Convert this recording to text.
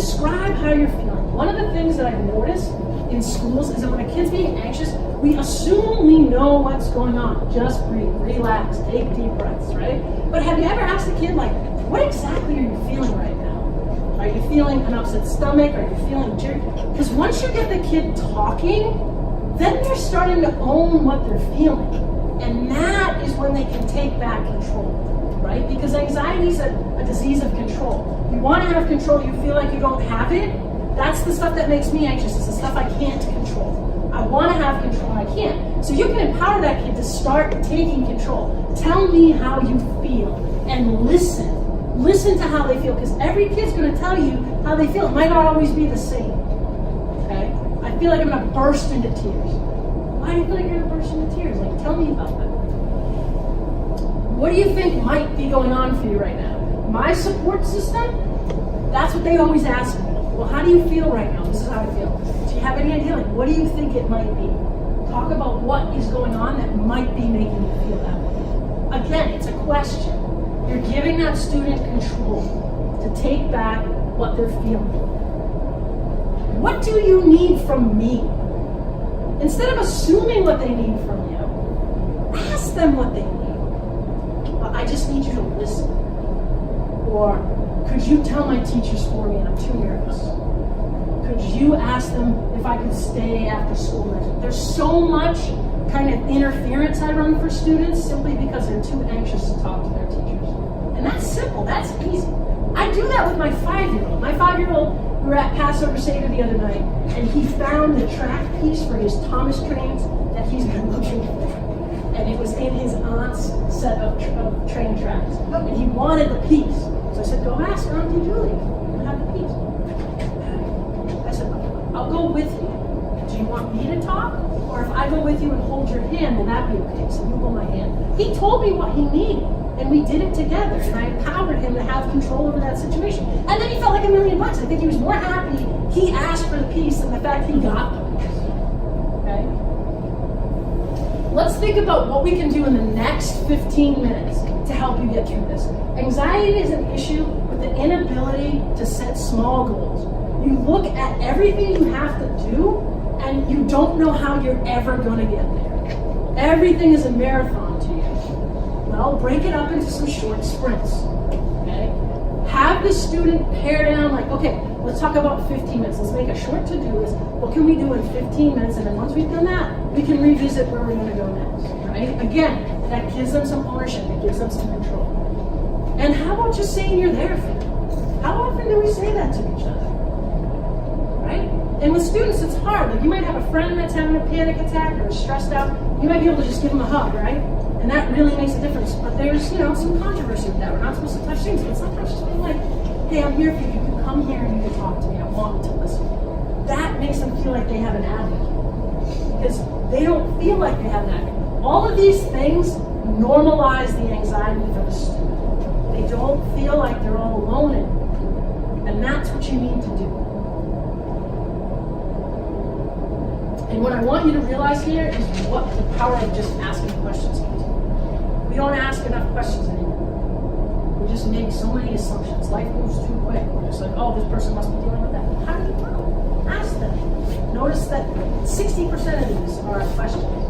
describe how you're feeling. One of the things that I've noticed in schools is that when a kid's being anxious, we assume we know what's going on. Just breathe, relax, take deep breaths, right? But have you ever asked a kid, like, what exactly are you feeling right now? Are you feeling an upset stomach? Are you feeling jerky? Because once you get the kid talking, then they're starting to own what they're feeling. And that is when they can take back control, right? Because anxiety is a disease of control. You want to have control, you feel like you don't have it. That's the stuff that makes me anxious. It's the stuff I can't control. I want to have control, I can't. So you can empower that kid to start taking control. Tell me how you feel and listen. Listen to how they feel, because every kid's going to tell you how they feel. It might not always be the same. Okay? I feel like I'm going to burst into tears. Why do you feel like you're going to burst into tears? Like, tell me about that. What do you think might be going on for you right now? My support system? That's what they always ask me. Well, how do you feel right now? This is how I feel. Do you have any idea? Like, what do you think it might be? Talk about what is going on that might be making you feel that way. Again, it's a question. You're giving that student control to take back what they're feeling. What do you need from me? Instead of assuming what they need from you, ask them what they need. I just need you to listen. Or, could you tell my teachers for me? I'm too nervous. Could you ask them if I could stay after school next week? There's so much kind of interference I run for students simply because they're too anxious to talk to their teachers. And that's simple, that's easy. I do that with my 5-year-old. My 5-year-old, we were at Passover Seder the other night, and he found the track piece for his Thomas trains that he's been looking for. And it was in his aunt's set of train tracks. And he wanted the piece. So I said, go ask Auntie Julie. You have the piece. I said, I'll go with you. Do you want me to talk? Or if I go with you and hold your hand, will that be okay? So you hold my hand. He told me what he needed. And we did it together. And I empowered him to have control over that situation. And then he felt like $1 million. I think he was more happy he asked for the piece than the fact he got the piece. Okay? Let's think about what we can do in the next 15 minutes to help you get through this. Anxiety is an issue with the inability to set small goals. You look at everything you have to do, and you don't know how you're ever going to get there. Everything is a marathon to you. Well, break it up into some short sprints. Okay? Have the student pare down, like, okay, let's talk about 15 minutes. Let's make a short to-do list. What can we do in 15 minutes? And then once we've done that, we can revisit where we're going to go next. Right? Again, that gives them some ownership. It gives them some control. And how about just saying you're there for them? How often do we say that to each other? Right? And with students, it's hard. Like, you might have a friend that's having a panic attack or is stressed out. You might be able to just give them a hug, right? And that really makes a difference. But there's, some controversy with that. We're not supposed to touch things, but sometimes just being like, hey, I'm here for you. You can come here and you can talk to me. I want to listen. That makes them feel like they have an advocate. Because they don't feel like they have an advocate. All of these things normalize the anxiety for the student. They don't feel like they're all alone in it. And that's what you need to do. And what I want you to realize here is what the power of just asking questions is. We don't ask enough questions anymore. We just make so many assumptions. Life moves too quick. We're just like, oh, this person must be dealing with that. How do you know? Ask them. Notice that 60% of these are questions.